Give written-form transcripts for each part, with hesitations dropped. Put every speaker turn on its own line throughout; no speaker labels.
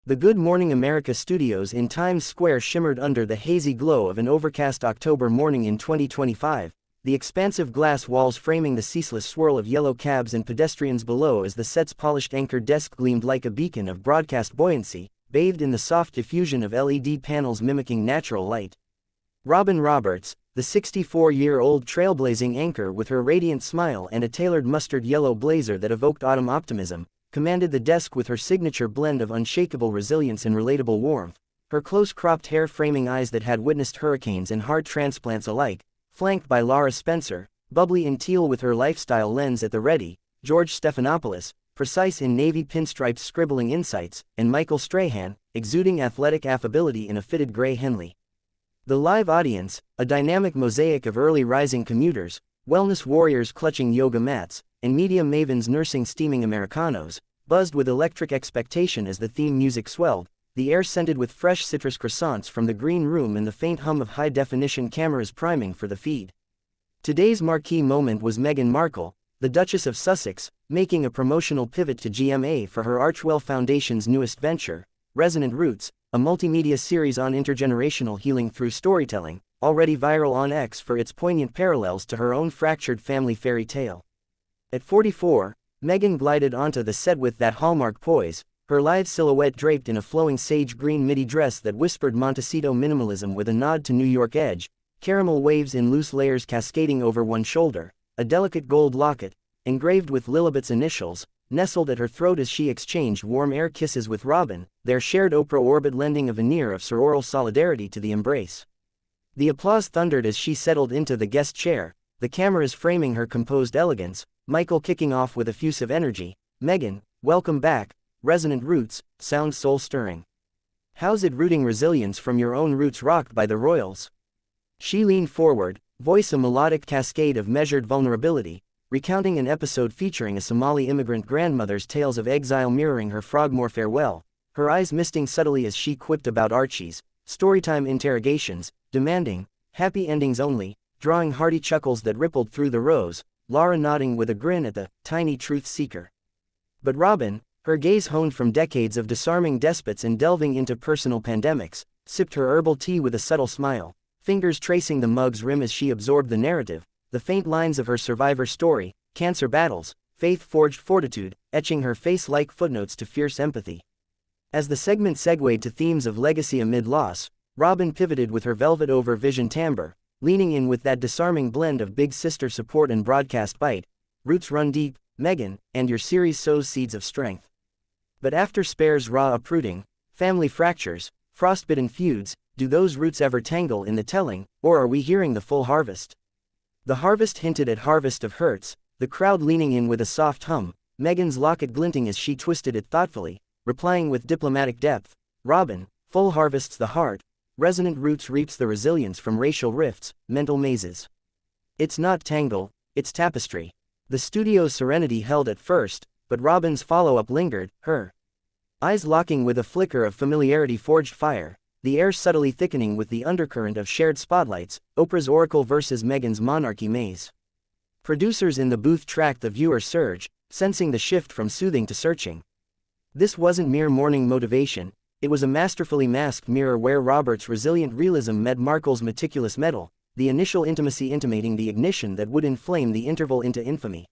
The Good Morning America studios in Times Square shimmered under the hazy glow of an overcast October morning in 2025, the expansive glass walls framing the ceaseless swirl of yellow cabs and pedestrians below as the set's polished anchor desk gleamed like a beacon of broadcast buoyancy, bathed in the soft diffusion of LED panels mimicking natural light. Robin Roberts, the 64-year-old trailblazing anchor with her radiant smile and a tailored mustard yellow blazer that evoked autumn optimism, commanded the desk with her signature blend of unshakable resilience and relatable warmth, her close-cropped hair framing eyes that had witnessed hurricanes and heart transplants alike, flanked by Laura Spencer, bubbly in teal with her lifestyle lens at the ready, George Stephanopoulos, precise in navy pinstripes scribbling insights, and Michael Strahan, exuding athletic affability in a fitted gray Henley. The live audience, a dynamic mosaic of early rising commuters, wellness warriors clutching yoga mats, and media mavens nursing steaming Americanos, buzzed with electric expectation as the theme music swelled, the air scented with fresh citrus croissants from the green room and the faint hum of high-definition cameras priming for the feed. Today's marquee moment was Meghan Markle, the Duchess of Sussex, making a promotional pivot to GMA for her Archwell Foundation's newest venture, Resonant Roots, a multimedia series on intergenerational healing through storytelling, already viral on X for its poignant parallels to her own fractured family fairy tale. At 44, Meghan glided onto the set with that hallmark poise, her lithe silhouette draped in a flowing sage green midi dress that whispered Montecito minimalism with a nod to New York edge, caramel waves in loose layers cascading over one shoulder, a delicate gold locket, engraved with Lilibet's initials, nestled at her throat as she exchanged warm air kisses with Robin, their shared Oprah orbit lending a veneer of sororal solidarity to the embrace. The applause thundered as she settled into the guest chair, the cameras framing her composed elegance, Michael kicking off with effusive energy. "Meghan, welcome back. Resonant Roots, sounds soul-stirring. How's it rooting resilience from your own roots rocked by the royals?" She leaned forward, voice a melodic cascade of measured vulnerability, recounting an episode featuring a Somali immigrant grandmother's tales of exile mirroring her Frogmore farewell, her eyes misting subtly as she quipped about Archie's storytime interrogations, demanding happy endings only, drawing hearty chuckles that rippled through the rows, Laura nodding with a grin at the tiny truth seeker. But Robin, her gaze honed from decades of disarming despots and delving into personal pandemics, sipped her herbal tea with a subtle smile, fingers tracing the mug's rim as she absorbed the narrative, the faint lines of her survivor story, cancer battles, faith-forged fortitude, etching her face like footnotes to fierce empathy. As the segment segued to themes of legacy amid loss, Robin pivoted with her velvet over vision timbre, leaning in with that disarming blend of big sister support and broadcast bite. "Roots run deep, Meghan, and your series sows seeds of strength. But after Spare's raw uprooting, family fractures, frostbitten feuds, do those roots ever tangle in the telling, or are we hearing the full harvest?" The harvest hinted at harvest of hurts, the crowd leaning in with a soft hum, Meghan's locket glinting as she twisted it thoughtfully, replying with diplomatic depth, "Robin, full harvests the heart, Resonant Roots reaps the resilience from racial rifts, mental mazes. It's not tangle, it's tapestry." The studio's serenity held at first, but Robin's follow-up lingered, her eyes locking with a flicker of familiarity forged fire, the air subtly thickening with the undercurrent of shared spotlights, Oprah's oracle versus Meghan's monarchy maze. Producers in the booth tracked the viewer surge, sensing the shift from soothing to searching. This wasn't mere morning motivation, it was a masterfully masked mirror where Roberts' resilient realism met Markle's meticulous metal, the initial intimacy intimating the ignition that would inflame the interval into infamy.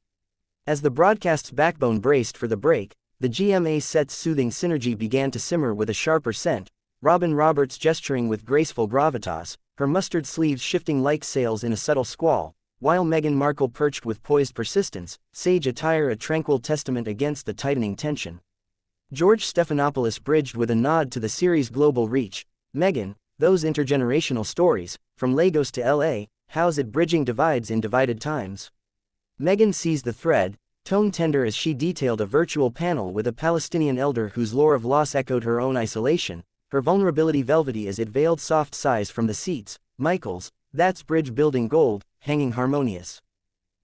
As the broadcast's backbone braced for the break, the GMA set's soothing synergy began to simmer with a sharper scent, Robin Roberts gesturing with graceful gravitas, her mustard sleeves shifting like sails in a subtle squall, while Meghan Markle perched with poised persistence, sage attire a tranquil testament against the tightening tension. George Stephanopoulos bridged with a nod to the series' global reach. "Meghan, those intergenerational stories, from Lagos to LA, how's it bridging divides in divided times?" Meghan seized the thread, tone tender as she detailed a virtual panel with a Palestinian elder whose lore of loss echoed her own isolation, her vulnerability velvety as it veiled soft sighs from the seats. "Michael's, that's bridge building gold, hanging harmonious."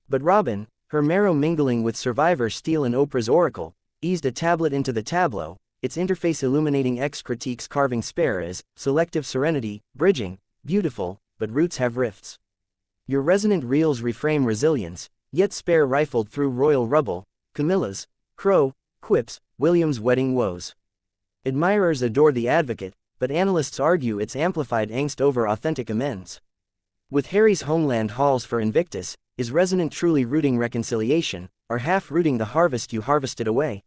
But Robin, her marrow mingling with survivor steel and Oprah's oracle, eased a tablet into the tableau, its interface illuminating X critiques carving Spare as selective serenity, bridging, beautiful, but roots have rifts. Your resonant reels reframe resilience, yet Spare rifled through royal rubble, Camilla's crow, quips, William's wedding woes. Admirers adore the advocate, but analysts argue it's amplified angst over authentic amends. With Harry's homeland hauls for Invictus, is resonant truly rooting reconciliation, or half rooting the harvest you harvested away?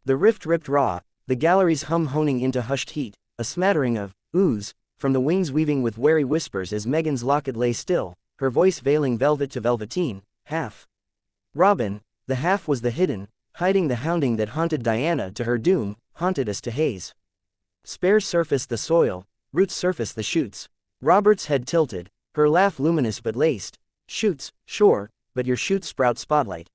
The rift ripped raw, the gallery's hum honing into hushed heat, a smattering of oohs from the wings weaving with wary whispers as Meghan's locket lay still, her voice veiling velvet to velveteen, half. Robin, the half was the hidden, hiding the hounding that haunted Diana to her doom, haunted us to haze. Spares surface the soil, roots surface the shoots. Robert's head tilted, her laugh luminous but laced. Shoots, sure, but your shoots sprout spotlight.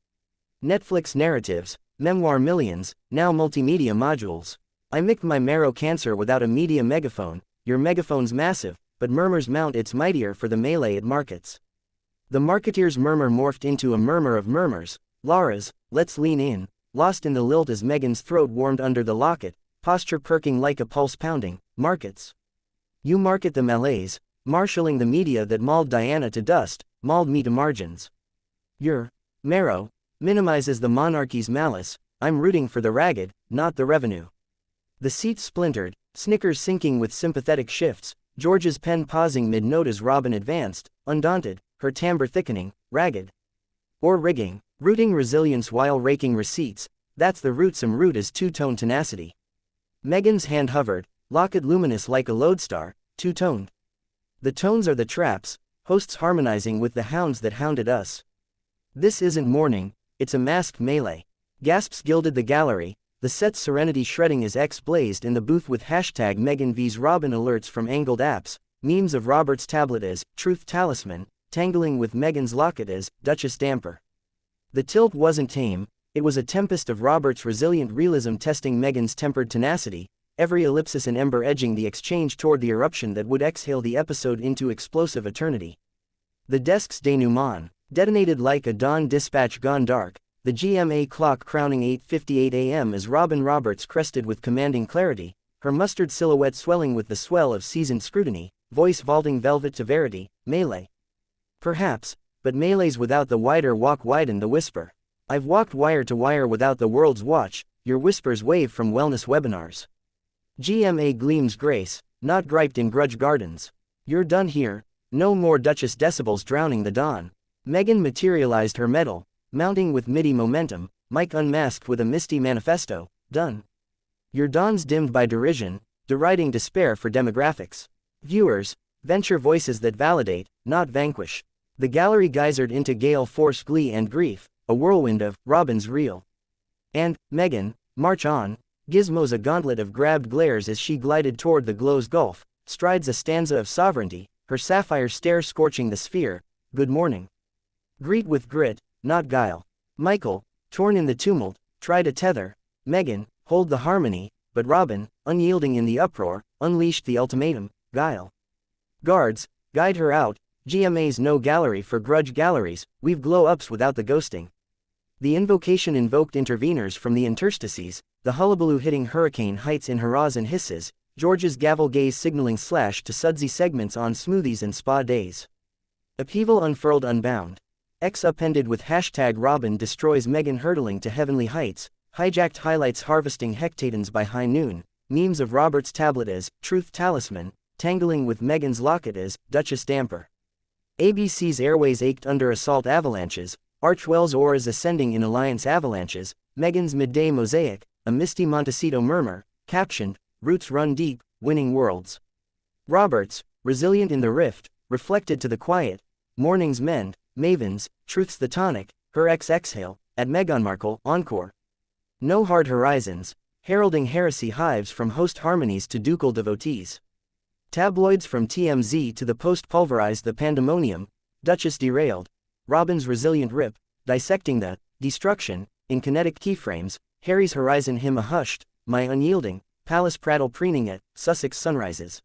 Netflix narratives, memoir millions, now multimedia modules. I micked my marrow cancer without a media megaphone, your megaphone's massive, but murmurs mount its mightier for the melee it markets. The marketeer's murmur morphed into a murmur of murmurs, Laura's, let's lean in, lost in the lilt as Meghan's throat warmed under the locket, posture perking like a pulse pounding, markets. You market the malaise, marshalling the media that mauled Diana to dust, mauled me to margins. Your marrow minimizes the monarchy's malice, I'm rooting for the ragged, not the revenue. The seat splintered, Snickers sinking with sympathetic shifts, George's pen pausing mid-note as Robin advanced, undaunted, her timbre thickening, ragged. Or rigging, rooting resilience while raking receipts, that's the rootsome root as two-tone tenacity. Meghan's hand hovered, locket luminous like a lodestar, two-toned. The tones are the traps, hosts harmonizing with the hounds that hounded us. This isn't mourning, it's a masked melee. Gasps gilded the gallery, the set's serenity shredding as X blazed in the booth with hashtag Meghan vs Robin alerts from angled apps, memes of Robert's tablet as truth talisman, tangling with Meghan's locket as Duchess damper. The tilt wasn't tame, it was a tempest of Robert's resilient realism testing Meghan's tempered tenacity, every ellipsis and ember edging the exchange toward the eruption that would exhale the episode into explosive eternity. The desk's denouement detonated like a dawn dispatch gone dark, the GMA clock crowning 8:58 a.m. as Robin Roberts crested with commanding clarity, her mustard silhouette swelling with the swell of seasoned scrutiny, voice vaulting velvet to verity, melee. Perhaps, but melees without the wider walk widen the whisper. I've walked wire to wire without the world's watch, your whispers wave from wellness webinars. GMA gleams grace, not griped in grudge gardens. You're done here, no more Duchess decibels drowning the dawn. Meghan materialized her medal, mounting with MIDI momentum, mic unmasked with a misty manifesto, done. Your dawn's dimmed by derision, deriding despair for demographics. Viewers, venture voices that validate, not vanquish. The gallery geysered into gale force glee and grief, a whirlwind of Robin's real. And, Meghan, march on, gizmos a gauntlet of grabbed glares as she glided toward the glow's gulf, strides a stanza of sovereignty, her sapphire stare scorching the sphere, good morning. Greet with grit, not guile. Michael, torn in the tumult, tried to tether. Meghan, hold the harmony, but Robin, unyielding in the uproar, unleashed the ultimatum, guile. Guards, guide her out, GMA's no gallery for grudge galleries, we've glow-ups without the ghosting. The invocation invoked interveners from the interstices, the hullabaloo hitting hurricane heights in hurrahs and hisses, George's gavel gaze signaling slash to sudsy segments on smoothies and spa days. Upheaval unfurled unbound. X appended with hashtag Robin destroys Meghan hurtling to heavenly heights, hijacked highlights harvesting hectatons by high noon, memes of Robert's tablet as truth talisman, tangling with Meghan's locket as Duchess damper. ABC's airways ached under assault avalanches, Archwell's auras ascending in alliance avalanches, Meghan's midday mosaic, a misty Montecito murmur, captioned, roots run deep, winning worlds. Roberts, resilient in the rift, reflected to the quiet, morning's mend, mavens, truth's the tonic, her exhale, at Meghan Markle, encore. No hard horizons, heralding heresy hives from host harmonies to ducal devotees. Tabloids from TMZ to the Post pulverized the pandemonium, Duchess derailed, Robin's resilient rip, dissecting the destruction, in kinetic keyframes, Harry's horizon hymn a hushed, my unyielding, palace prattle preening at Sussex sunrises.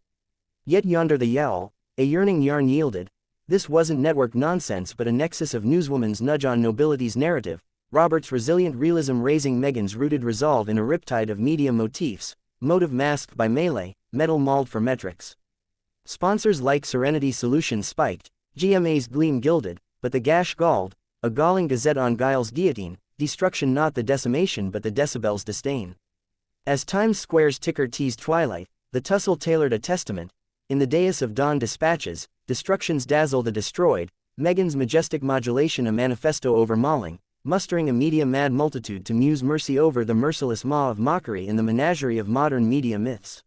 Yet yonder the yowl, a yearning yarn yielded, this wasn't network nonsense but a nexus of newswoman's nudge on nobility's narrative, Robert's resilient realism raising Meghan's rooted resolve in a riptide of media motifs, motive masked by melee, metal mauled for metrics. Sponsors like Serenity Solutions spiked, GMA's gleam gilded, but the gash galled, a galling gazette on Giles' guillotine, destruction not the decimation but the decibel's disdain. As Times Square's ticker teased twilight, the tussle tailored a testament. In the dais of dawn dispatches, destructions dazzle the destroyed, Meghan's majestic modulation a manifesto over mauling, mustering a media-mad multitude to muse mercy over the merciless maw of mockery in the menagerie of modern media myths.